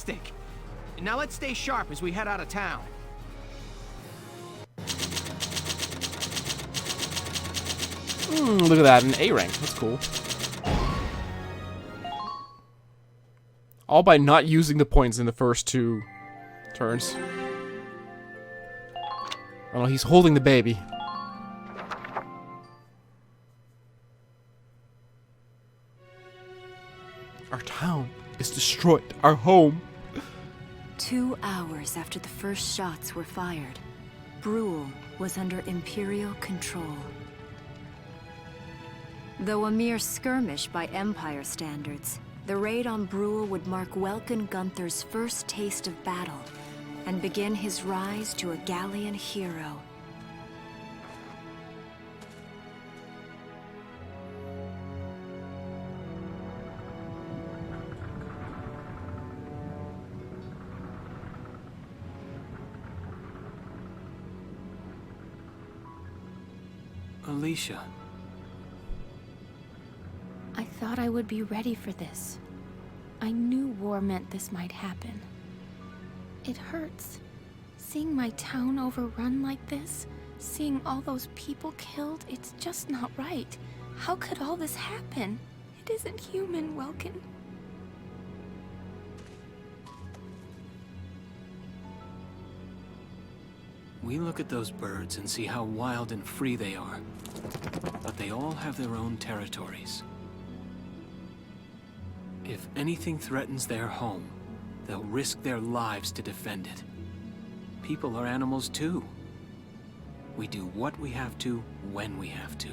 fantastic! Now let's stay sharp as we head out of town. Look at that, an A rank. That's cool. All by not using the points in the first 2 turns. Oh no, he's holding the baby. Our town is destroyed. Our home. 2 hours after the first shots were fired, Brule was under Imperial control. Though a mere skirmish by Empire standards, the raid on Brule would mark Welkin Gunther's first taste of battle and begin his rise to a Gallian hero. Alicia. I thought I would be ready for this. I knew war meant this might happen. It hurts. Seeing my town overrun like this, seeing all those people killed, it's just not right. How could all this happen? It isn't human, Welkin. We look at those birds and see how wild and free they are. But they all have their own territories. If anything threatens their home, they'll risk their lives to defend it. People are animals too. We do what we have to, when we have to.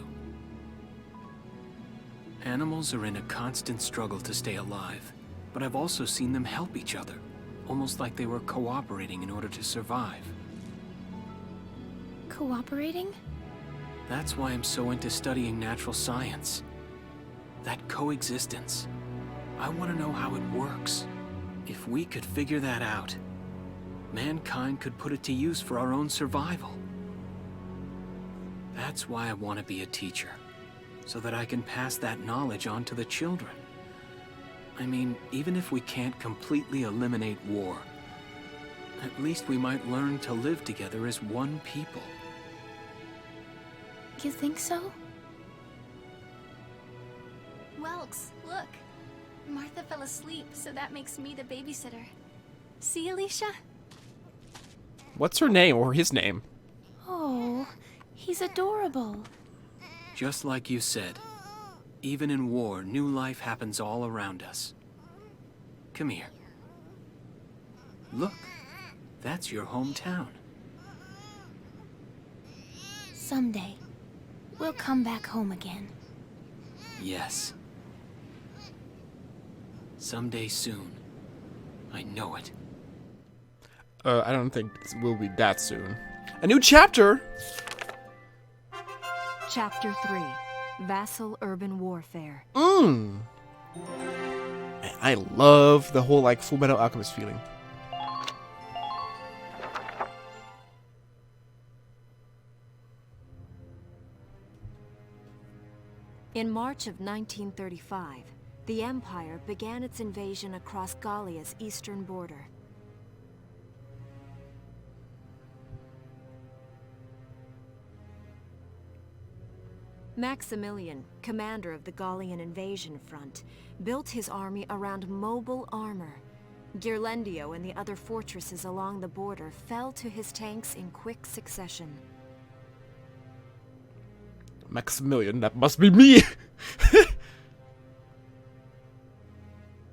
Animals are in a constant struggle to stay alive, but I've also seen them help each other, almost like they were cooperating in order to survive. Cooperating? That's why I'm so into studying natural science. That coexistence. I want to know how it works. If we could figure that out, mankind could put it to use for our own survival. That's why I want to be a teacher, so that I can pass that knowledge on to the children. I mean, even if we can't completely eliminate war, at least we might learn to live together as one people. You think so? Welks, look. Martha fell asleep, so that makes me the babysitter. See, Alicia? What's her name, or his name? Oh, he's adorable. Just like you said, even in war, new life happens all around us. Come here. Look, that's your hometown. Someday, we'll come back home again. Yes. Someday soon. I know it. I don't think it will be that soon. A new chapter! Chapter 3, Vassal Urban Warfare. I love the whole, like, Full Metal Alchemist feeling. In March of 1935, the Empire began its invasion across Gallia's eastern border. Maximilian, commander of the Gallian invasion front, built his army around mobile armor. Ghirlandaio and the other fortresses along the border fell to his tanks in quick succession. Maximilian, that must be me!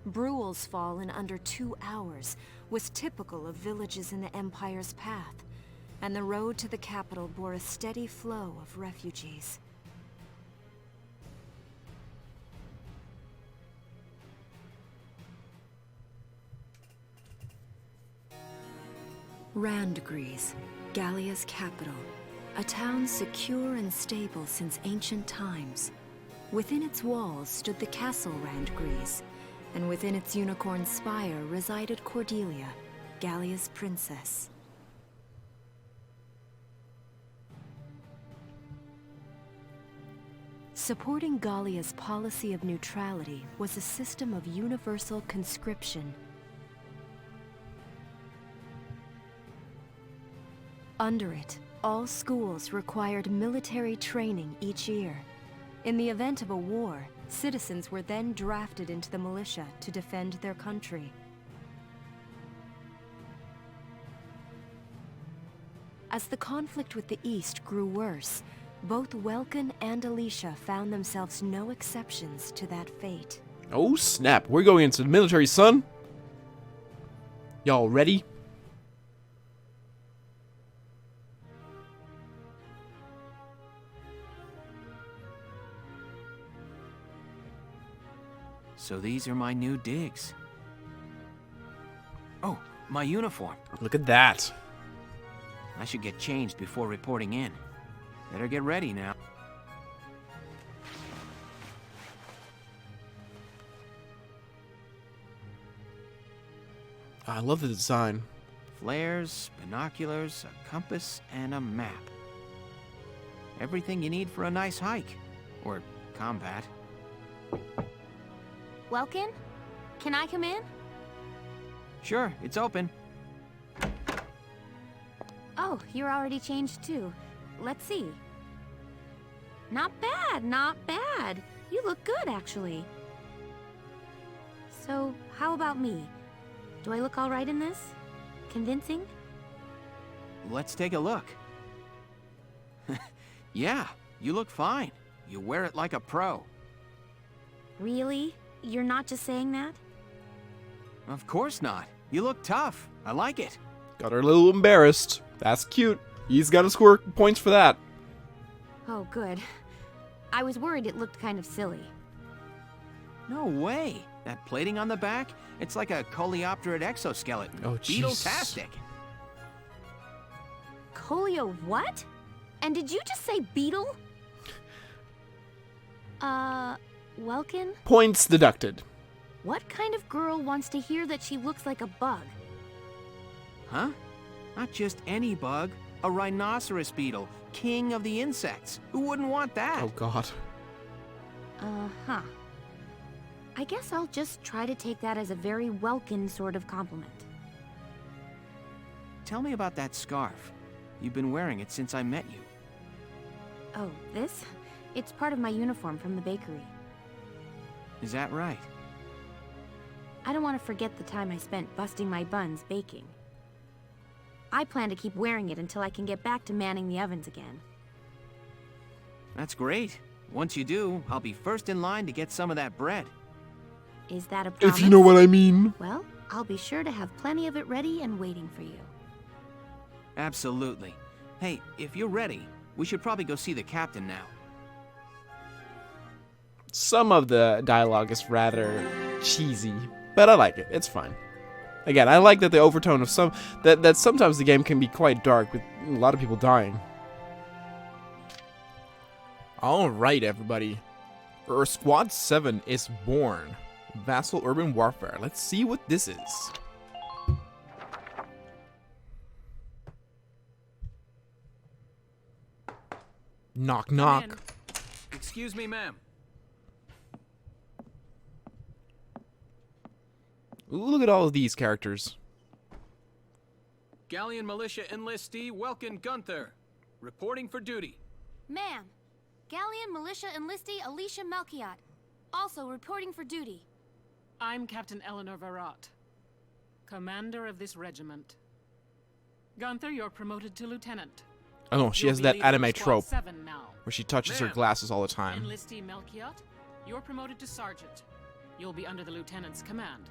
Brule's fall in under 2 hours was typical of villages in the Empire's path, and the road to the capital bore a steady flow of refugees. Randgries, Gallia's capital, a town secure and stable since ancient times. Within its walls stood the castle Randgries, and within its unicorn spire resided Cordelia, Gallia's princess. Supporting Gallia's policy of neutrality was a system of universal conscription. Under it, all schools required military training each year. In the event of a war, citizens were then drafted into the militia to defend their country. As the conflict with the East grew worse, both Welkin and Alicia found themselves no exceptions to that fate. Oh snap, we're going into the military, son. Y'all ready? So these are my new digs. Oh, my uniform. Look at that. I should get changed before reporting in. Better get ready now. I love the design. Flares, binoculars, a compass, and a map. Everything you need for a nice hike. Or combat. Welkin? Can I come in? Sure, it's open. Oh, you're already changed too. Let's see. Not bad, not bad. You look good, actually. So, how about me? Do I look all right in this? Convincing? Let's take a look. Yeah, you look fine. You wear it like a pro. Really? You're not just saying that? Of course not. You look tough. I like it. Got her a little embarrassed. That's cute. He's got to score points for that. Oh, good. I was worried it looked kind of silly. No way. That plating on the back, it's like a coleopterate exoskeleton. Oh, jeez. Beetle-tastic. Colio what? And did you just say beetle? Welkin? Points deducted. What kind of girl wants to hear that she looks like a bug? Huh? Not just any bug. A rhinoceros beetle. King of the insects. Who wouldn't want that? Oh god. Uh-huh. I guess I'll just try to take that as a very Welkin sort of compliment. Tell me about that scarf. You've been wearing it since I met you. Oh, this? It's part of my uniform from the bakery. Is that right? I don't want to forget the time I spent busting my buns baking. I plan to keep wearing it until I can get back to manning the ovens again. That's great. Once you do, I'll be first in line to get some of that bread. Is that a promise? If you know what I mean. Well, I'll be sure to have plenty of it ready and waiting for you. Absolutely. Hey, if you're ready, we should probably go see the captain now. Some of the dialogue is rather cheesy, but I like it. It's fine. Again, I like that the overtone of that sometimes the game can be quite dark with a lot of people dying. All right, everybody. Squad 7 is born. Vassal Urban Warfare. Let's see what this is. Knock, knock. Excuse me, ma'am. Ooh, look at all of these characters. Galleon Militia Enlistee Welkin Gunther, reporting for duty. Ma'am, Galleon Militia Enlistee Alicia Melchiot, also reporting for duty. I'm Captain Eleanor Varrot, commander of this regiment. Gunther, you're promoted to lieutenant. Oh no, she You'll has be that leading anime Squad trope 7 now. where she touches her Ma'am. glasses all the time. Enlistee Melchiot, you're promoted to sergeant. You'll be under the lieutenant's command.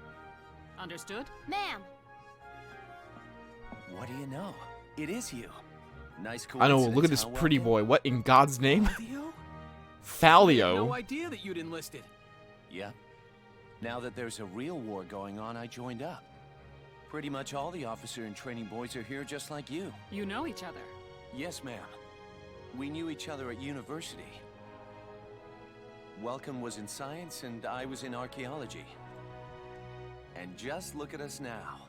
Understood? Ma'am, What do you know? It is you. Nice I know, coincidence. look at this huh, pretty Welkin? boy. What in God's name? Theo? Thalio. No idea that you'd enlisted. Yeah. Now that there's a real war going on, I joined up. Pretty much all the officer and training boys are here just like you. You know each other. Yes, ma'am. We knew each other at university. Welcome was in science and I was in archaeology. And just look at us now.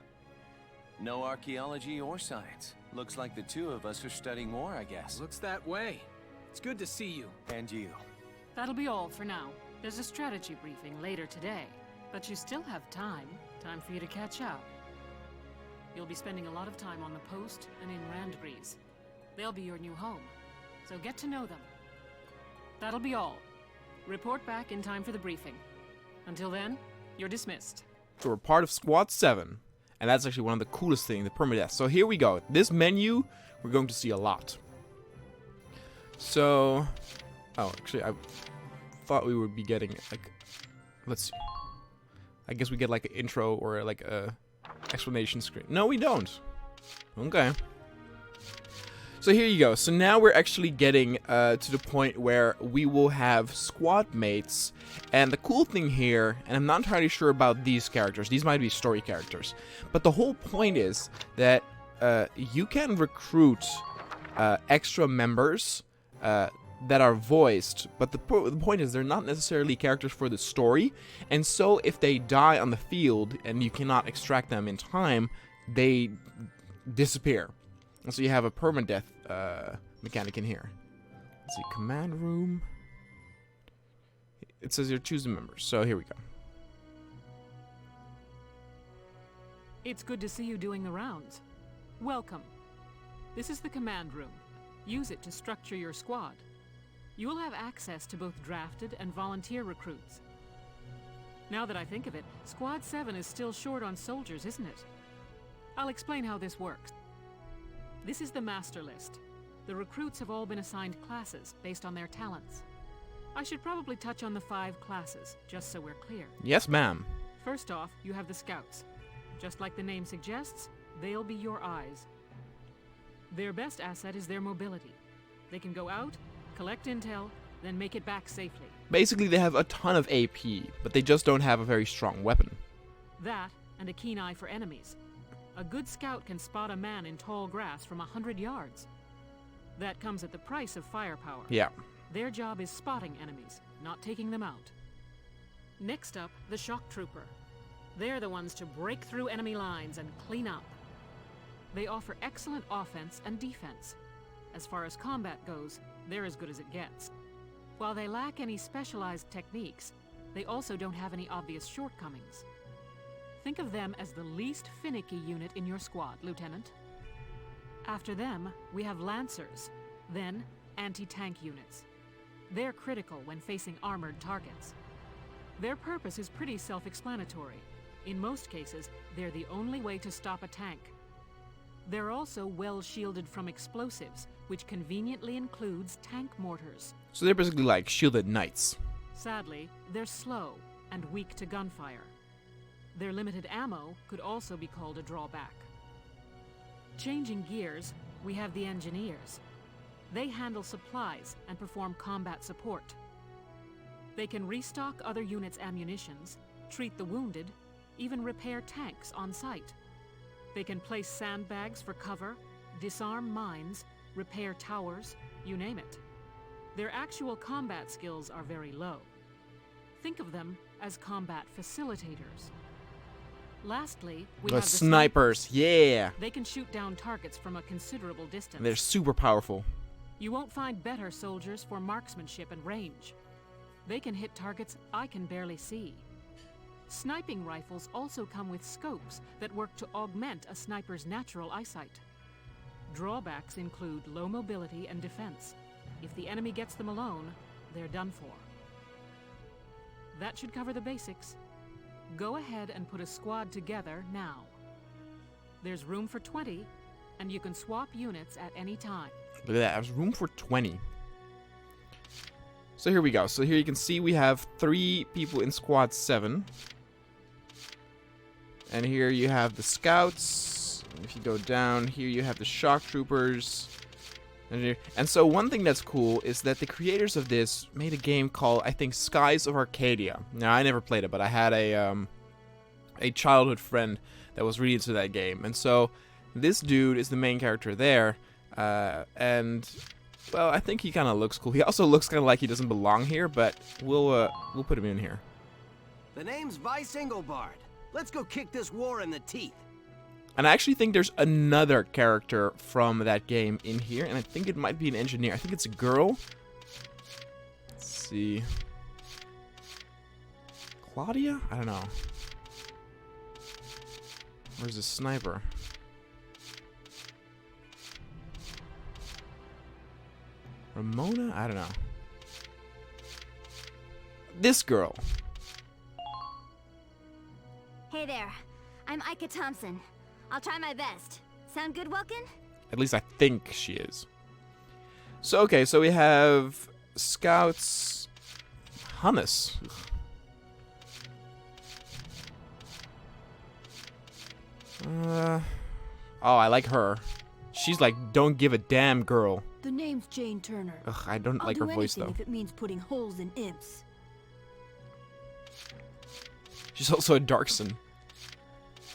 No archaeology or science. Looks like the two of us are studying war, I guess. Looks that way. It's good to see you. And you. That'll be all for now. There's a strategy briefing later today, but you still have time. Time for you to catch up. You'll be spending a lot of time on the post and in Randgrease. They'll be your new home, so get to know them. That'll be all. Report back in time for the briefing. Until then, you're dismissed. So we're part of Squad 7, and that's actually one of the coolest things, the permadeath. So here we go. This menu, we're going to see a lot. So, oh, actually, I thought we would be getting, like, let's see. I guess we get, like, an intro or, like, a explanation screen. No, we don't. Okay. So here you go. So now we're actually getting to the point where we will have squad mates. And the cool thing here, and I'm not entirely sure about these characters. These might be story characters. But the whole point is that you can recruit extra members that are voiced. But the point is they're not necessarily characters for the story. And so if they die on the field and you cannot extract them in time, they disappear. And so you have a permadeath mechanic in here. Let's see, command room. It says you're choosing members, so here we go. It's good to see you doing the rounds. Welcome. This is the command room. Use it to structure your squad. You will have access to both drafted and volunteer recruits. Now that I think of it, Squad 7 is still short on soldiers, isn't it? I'll explain how this works. This is the master list. The recruits have all been assigned classes based on their talents. I should probably touch on the 5 classes, just so we're clear. Yes, ma'am. First off, you have the scouts. Just like the name suggests, they'll be your eyes. Their best asset is their mobility. They can go out, collect intel, then make it back safely. Basically, they have a ton of AP, but they just don't have a very strong weapon. That, and a keen eye for enemies. A good scout can spot a man in tall grass from 100 yards. That comes at the price of firepower. Yeah. Their job is spotting enemies, not taking them out. Next up, the shock trooper. They're the ones to break through enemy lines and clean up. They offer excellent offense and defense. As far as combat goes, they're as good as it gets. While they lack any specialized techniques, they also don't have any obvious shortcomings. Think of them as the least finicky unit in your squad, Lieutenant. After them, we have Lancers, then anti-tank units. They're critical when facing armored targets. Their purpose is pretty self-explanatory. In most cases, they're the only way to stop a tank. They're also well shielded from explosives, which conveniently includes tank mortars. So they're basically like shielded knights. Sadly, they're slow and weak to gunfire. Their limited ammo could also be called a drawback. Changing gears, we have the engineers. They handle supplies and perform combat support. They can restock other units' ammunitions, treat the wounded, even repair tanks on site. They can place sandbags for cover, disarm mines, repair towers, you name it. Their actual combat skills are very low. Think of them as combat facilitators. Lastly, we The have the snipers, yeah. They can shoot down targets from a considerable distance. They're super powerful. You won't find better soldiers for marksmanship and range. They can hit targets I can barely see. Sniping rifles also come with scopes that work to augment a sniper's natural eyesight. Drawbacks include low mobility and defense. If the enemy gets them alone, they're done for. That should cover the basics. Go ahead and put a squad together now. There's room for 20, and you can swap units at any time. Look at that, there's room for 20. So here we go. So here you can see we have 3 people in Squad 7. And here you have the scouts. If you go down, here you have the shock troopers. And so one thing that's cool is that the creators of this made a game called, I think, Skies of Arcadia. Now, I never played it, but I had a childhood friend that was really into that game. And so this dude is the main character there. And, well, I think he kind of looks cool. He also looks kind of like he doesn't belong here, but we'll put him in here. The name's Vice Engelbard. Let's go kick this war in the teeth. And I actually think there's another character from that game in here, and I think it might be an engineer. I think it's a girl. Let's see. Claudia? I don't know. Where's the sniper? Ramona? I don't know. This girl. Hey there. I'm Ika Thompson. I'll try my best. Sound good, Welkin? At least I think she is. So, okay, so we have scouts. Hummus. Oh, I like her. She's like, don't give a damn girl. The name's Jane Turner. Ugh, I don't like her voice, though. If it means putting holes in imps. She's also a Darkson.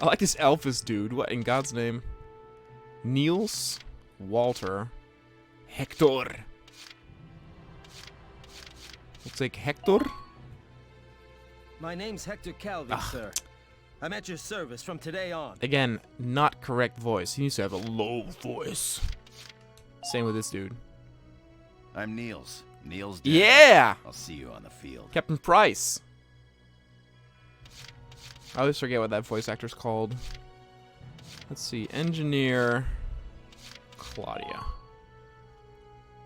I like this Elphys dude. What in God's name? Niels, Walter, Hector. We'll take Hector. My name's Hector Calvi, sir. I'm at your service from today on. Again, not correct voice. He needs to have a low voice. Same with this dude. I'm Niels. Niels dead. Yeah! I'll see you on the field. Captain Price. I always forget what that voice actor's called. Let's see. Engineer Claudia.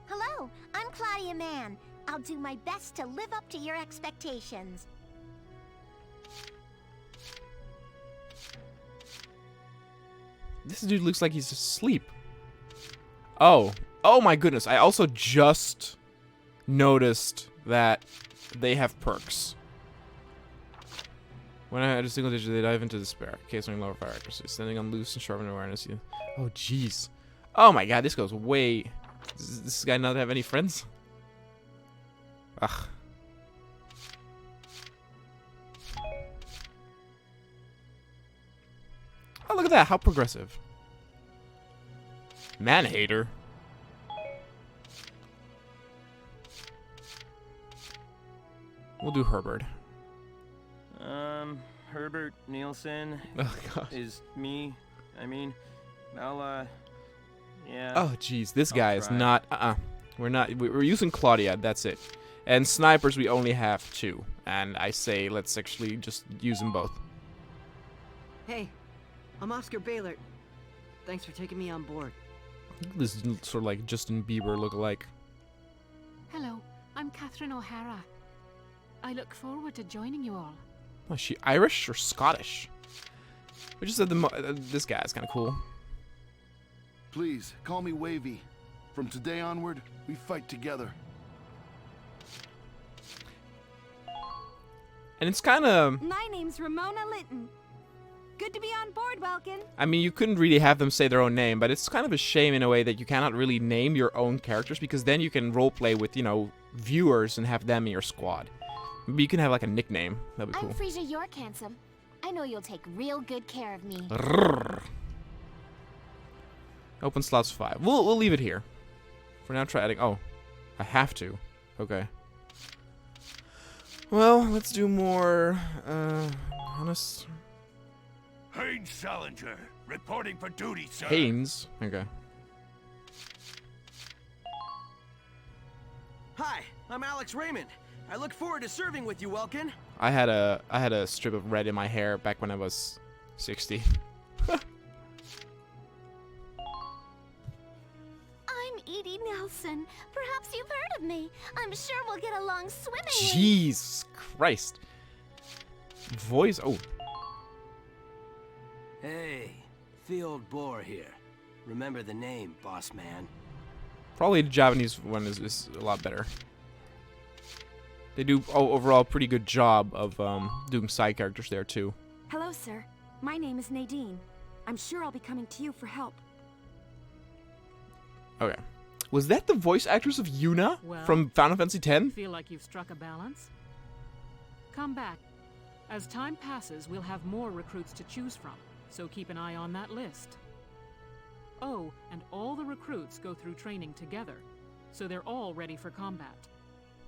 Hello, I'm Claudia Mann. I'll do my best to live up to your expectations. This dude looks like he's asleep. Oh. Oh my goodness. I also just noticed that they have perks. When I had a single digit, they dive into despair. Casing lower fire accuracy. Standing on loose and sharpened awareness. Oh, jeez. Oh my god, this goes way... Does this guy not have any friends? Ugh. Oh, look at that. How progressive. Man-hater. We'll do Herbert. Herbert Nielsen Oh, God. is me. I mean, I'll, yeah. Oh, jeez. This guy is try. not... We're not... We're using Claudia. That's it. And snipers, we only have 2. And I say, let's actually just use them both. Hey, I'm Oscar Baylor. Thanks for taking me on board. This is sort of like Justin Bieber look-alike. Hello, I'm Catherine O'Hara. I look forward to joining you all. Oh, is she Irish or Scottish? We just said this guy's kind of cool. Please, call me Wavy. From today onward, we fight together. And it's kind of... My name's Ramona Linton. Good to be on board, Welkin. I mean, you couldn't really have them say their own name, but it's kind of a shame in a way that you cannot really name your own characters, because then you can roleplay with, you know, viewers and have them in your squad. Maybe you can have like a nickname. That'd be cool. I'm Frisia York Handsome. I know you'll take real good care of me. Open slots 5. We'll leave it here. For now, try adding... Oh, I have to. Okay. Well, let's do more... honest... Haynes Salinger, reporting for duty, sir. Haynes? Okay. Hi, I'm Alex Raymond. I look forward to serving with you, Welkin. I had a strip of red in my hair back when I was 60. I'm Edie Nelson. Perhaps you've heard of me. I'm sure we'll get along swimmingly. Jesus Christ. Voice... Oh. Hey, Field Boar here. Remember the name, boss man. Probably the Japanese one is a lot better. They do overall a pretty good job of doing side characters there too. Hello, sir. My name is Nadine. I'm sure I'll be coming to you for help. Okay. Was that the voice actress of Yuna from Final Fantasy X? Feel like you've struck a balance? Come back. As time passes, we'll have more recruits to choose from, so keep an eye on that list. Oh, and all the recruits go through training together, so they're all ready for combat.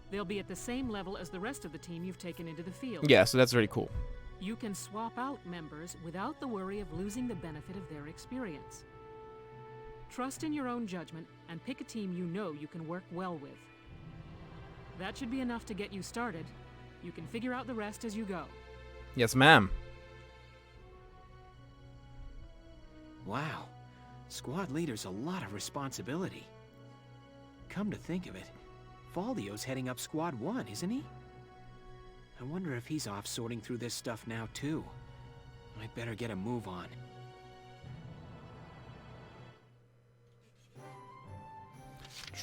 They'll be at the same level as the rest of the team you've taken into the field. Yeah, so that's very cool. You can swap out members without the worry of losing the benefit of their experience. Trust in your own judgment and pick a team you know you can work well with. That should be enough to get you started. You can figure out the rest as you go. Yes, ma'am. Wow. Squad leader's a lot of responsibility. come to think of it, Valdio's heading up Squad 1, isn't he? I wonder if he's off sorting through this stuff now, too. I'd better get a move on.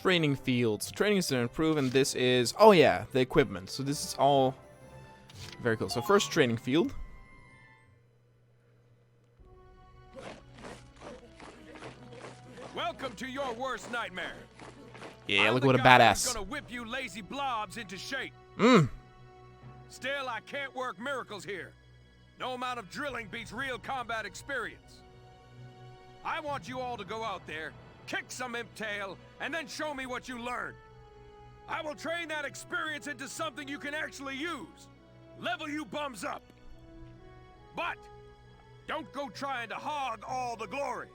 Training fields. Training is to improve, and this is... Oh yeah, the equipment. So this is all very cool. So first training field. Welcome to your worst nightmare. Yeah, I'm look the what a guy who's badass. gonna whip you lazy blobs into shape. Still, I can't work miracles here. No amount of drilling beats real combat experience. I want you all to go out there, kick some imp tail, and then show me what you learned. I will train that experience into something you can actually use. Level you bums up. But don't go trying to hog all the glory.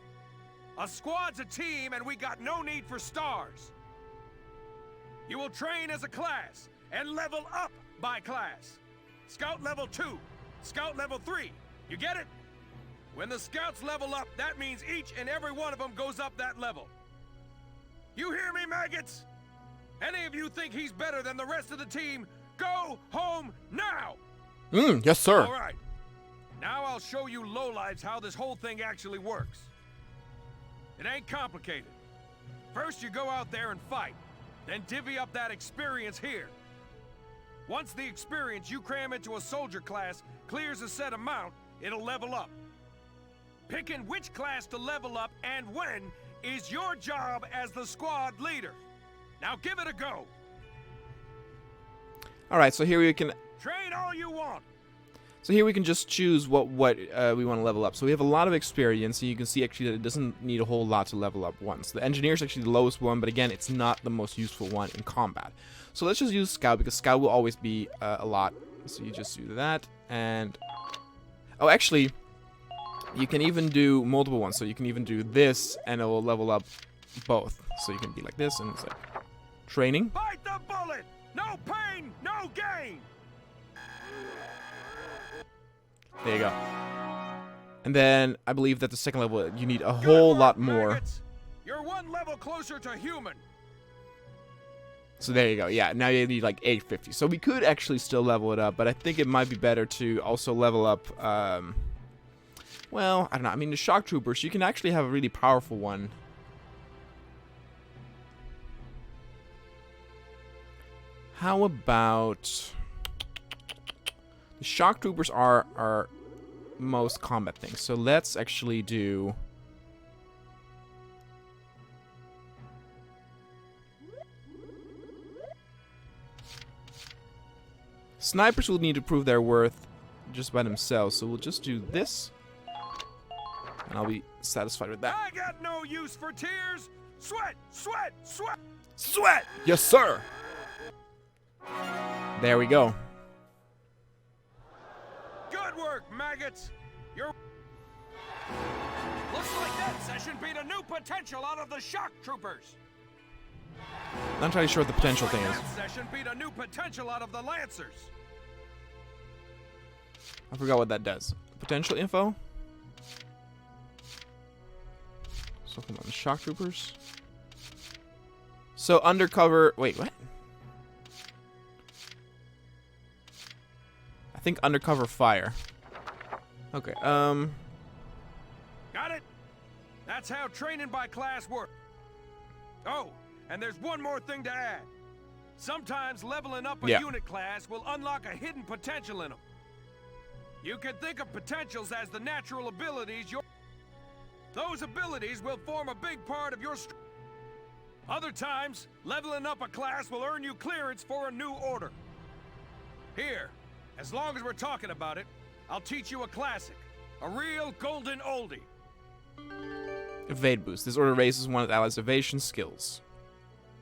A squad's a team, and we got no need for stars. You will train as a class and level up by class. Scout level 2, Scout level 3. You get it? When the scouts level up, that means each and every one of them goes up that level. You hear me, maggots? Any of you think he's better than the rest of the team, go home now! Yes, sir. All right. Now I'll show you lowlives how this whole thing actually works. It ain't complicated. First, you go out there and fight. Then divvy up that experience here. Once the experience you cram into a soldier class clears a set amount, it'll level up. Picking which class to level up and when is your job as the squad leader. Now give it a go. Alright, so here we can... Train all you want. So here we can just choose what we want to level up. So we have a lot of experience, and you can see actually that it doesn't need a whole lot to level up once. The engineer is actually the lowest one, but again, it's not the most useful one in combat. So let's just use Scout, because Scout will always be a lot. So you just do that, and... Oh, actually, you can even do multiple ones. So you can even do this, and it will level up both. So you can be like this, and it's like... Training. Bite the bullet! No pain, no gain! There you go. And then I believe that the second level, you need a whole lot more. Maggots. You're one level closer to human. So there you go. Yeah, now you need like 850. So we could actually still level it up, but I think it might be better to also level up, well, I don't know. I mean, the shock troopers, you can actually have a really powerful one. How about... The shock troopers are our most combat things. So let's actually do... Snipers will need to prove their worth just by themselves. So we'll just do this. And I'll be satisfied with that. I got no use for tears. Sweat, sweat, sweat. Sweat! Yes, sir! There we go. Good work, maggots. You're... Looks like that session beat a new potential out of the shock troopers. Not entirely sure what the potential thing is. That session beat a new potential out of the lancers. I forgot what that does. Potential info? So come on, shock troopers. So undercover... Wait, what? I think undercover fire. Okay, Got it? That's how training by class works. Oh, and there's one more thing to add. Sometimes leveling up a unit class will unlock a hidden potential in them. You can think of potentials as the natural abilities those abilities will form a big part of your Other times, leveling up a class will earn you clearance for a new order. Here, as long as we're talking about it, I'll teach you a classic. A real golden oldie. Evade boost. This order raises one of the allies' evasion skills.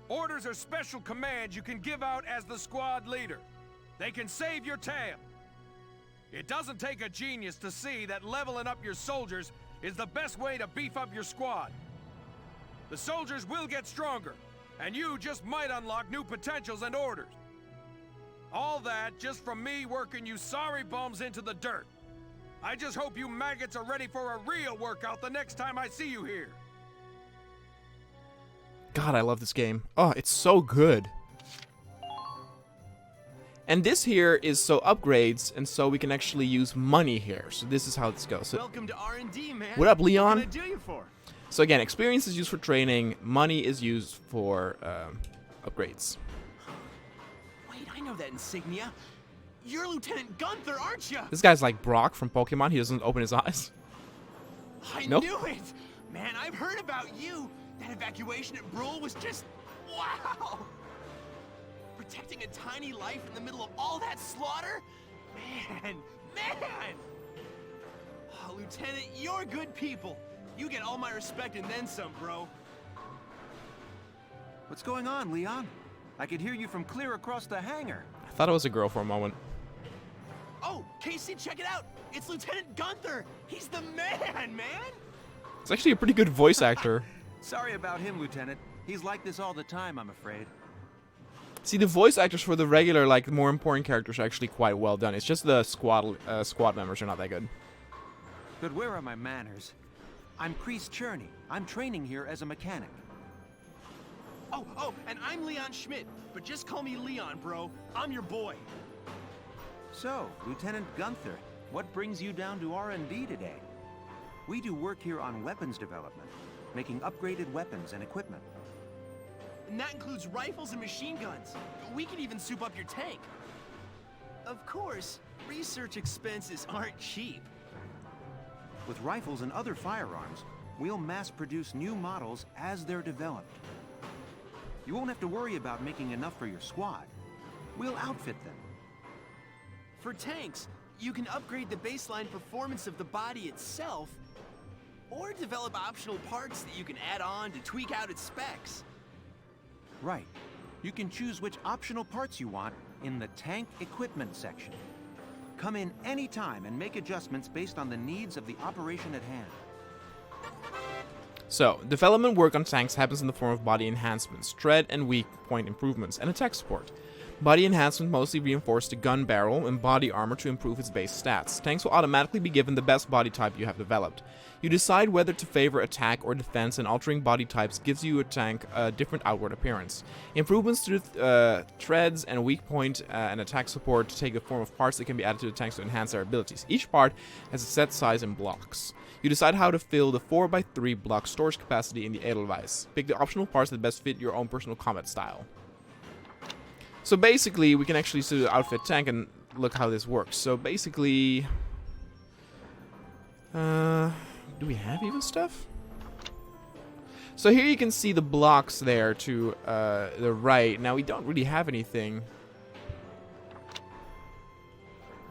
Orders are special commands you can give out as the squad leader. They can save your tail. It doesn't take a genius to see that leveling up your soldiers is the best way to beef up your squad. The soldiers will get stronger, and you just might unlock new potentials and orders. All that just from me working you sorry bums into the dirt. I just hope you maggots are ready for a real workout the next time I see you here. God, I love this game. Oh, it's so good. And this here is so upgrades, and so we can actually use money here. So this is how this goes. So, Welcome to R&D, man. what up, Leon? What can I do you for? So again, experience is used for training. Money is used for upgrades. Wait, I know that insignia. You're Lieutenant Gunther, aren't you? This guy's like Brock from Pokemon. He doesn't open his eyes. I Nope. knew it! Man, I've heard about you! That evacuation at Brule was just... wow! Protecting a tiny life in the middle of all that slaughter? Man! Oh, Lieutenant, you're good people. You get all my respect and then some, bro. What's going on, Leon? I could hear you from clear across the hangar. I thought it was a girl for a moment. Oh, Casey, check it out! It's Lieutenant Gunther! He's the man! It's actually a pretty good voice actor. Sorry about him, Lieutenant. He's like this all the time, I'm afraid. See, the voice actors for the regular, like, more important characters are actually quite well done. It's just the squad members are not that good. But where are my manners? I'm Kreese Cherney. I'm training here as a mechanic. Oh, and I'm Leon Schmidt, but just call me Leon, bro. I'm your boy. So, Lieutenant Gunther, what brings you down to R&D today? We do work here on weapons development, making upgraded weapons and equipment. And that includes rifles and machine guns. We can even soup up your tank. Of course, research expenses aren't cheap. With rifles and other firearms, we'll mass-produce new models as they're developed. You won't have to worry about making enough for your squad. We'll outfit them. For tanks, you can upgrade the baseline performance of the body itself, or develop optional parts that you can add on to tweak out its specs. Right. You can choose which optional parts you want in the tank equipment section. Come in anytime and make adjustments based on the needs of the operation at hand. So, development work on tanks happens in the form of body enhancements, tread and weak point improvements, and attack support. Body enhancement mostly reinforce the gun barrel and body armor to improve its base stats. Tanks will automatically be given the best body type you have developed. You decide whether to favor attack or defense, and altering body types gives you a tank a different outward appearance. Improvements to treads and weak point and attack support take the form of parts that can be added to the tanks to enhance their abilities. Each part has a set size in blocks. You decide how to fill the 4x3 block storage capacity in the Edelweiss. Pick the optional parts that best fit your own personal combat style. So basically, we can actually do the outfit tank and look how this works. So basically, do we have even stuff? So here you can see the blocks there to the right. Now we don't really have anything.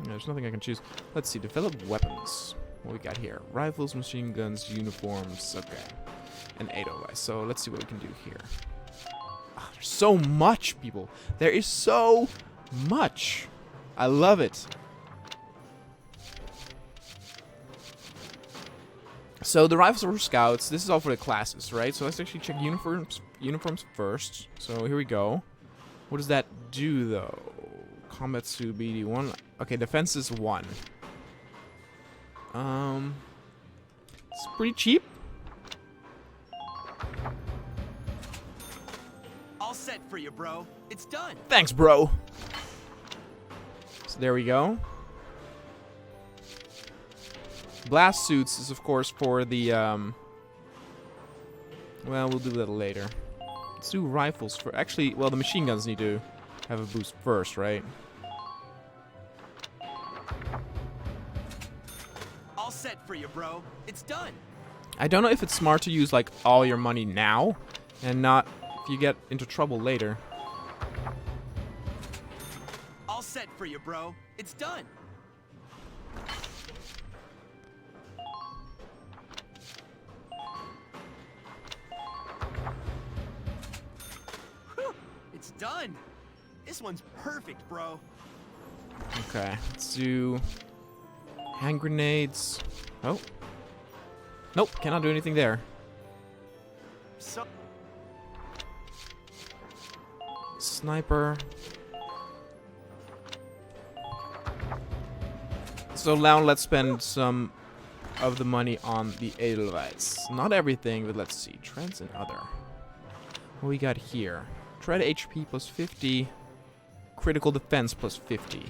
There's nothing I can choose. Let's see, develop weapons. What we got here? Rifles, machine guns, uniforms, okay. And 805. So let's see what we can do here. Oh, there's so much, people. There is so much. I love it. So the rifles are for scouts. This is all for the classes, right? So let's actually check uniforms first. So here we go. What does that do, though? Combat suit BD1. Okay, defense is 1. It's pretty cheap. All set for you, bro. It's done. Thanks, bro. So there we go. Blast suits is, of course, for the, well, we'll do that later. Let's do rifles for, actually, well, the machine guns need to have a boost first, right? All set for you, bro. It's done. I don't know if it's smart to use, like, all your money now, and not if you get into trouble later. All set for you, bro. It's done. Whew, it's done. This one's perfect, bro. Okay, let's do hand grenades. Oh. Nope, cannot do anything there. So Sniper. So now let's spend some of the money on the Edelweiss. Not everything, but let's see. Trends and other. What we got here? Threat HP plus 50. Critical defense plus 50.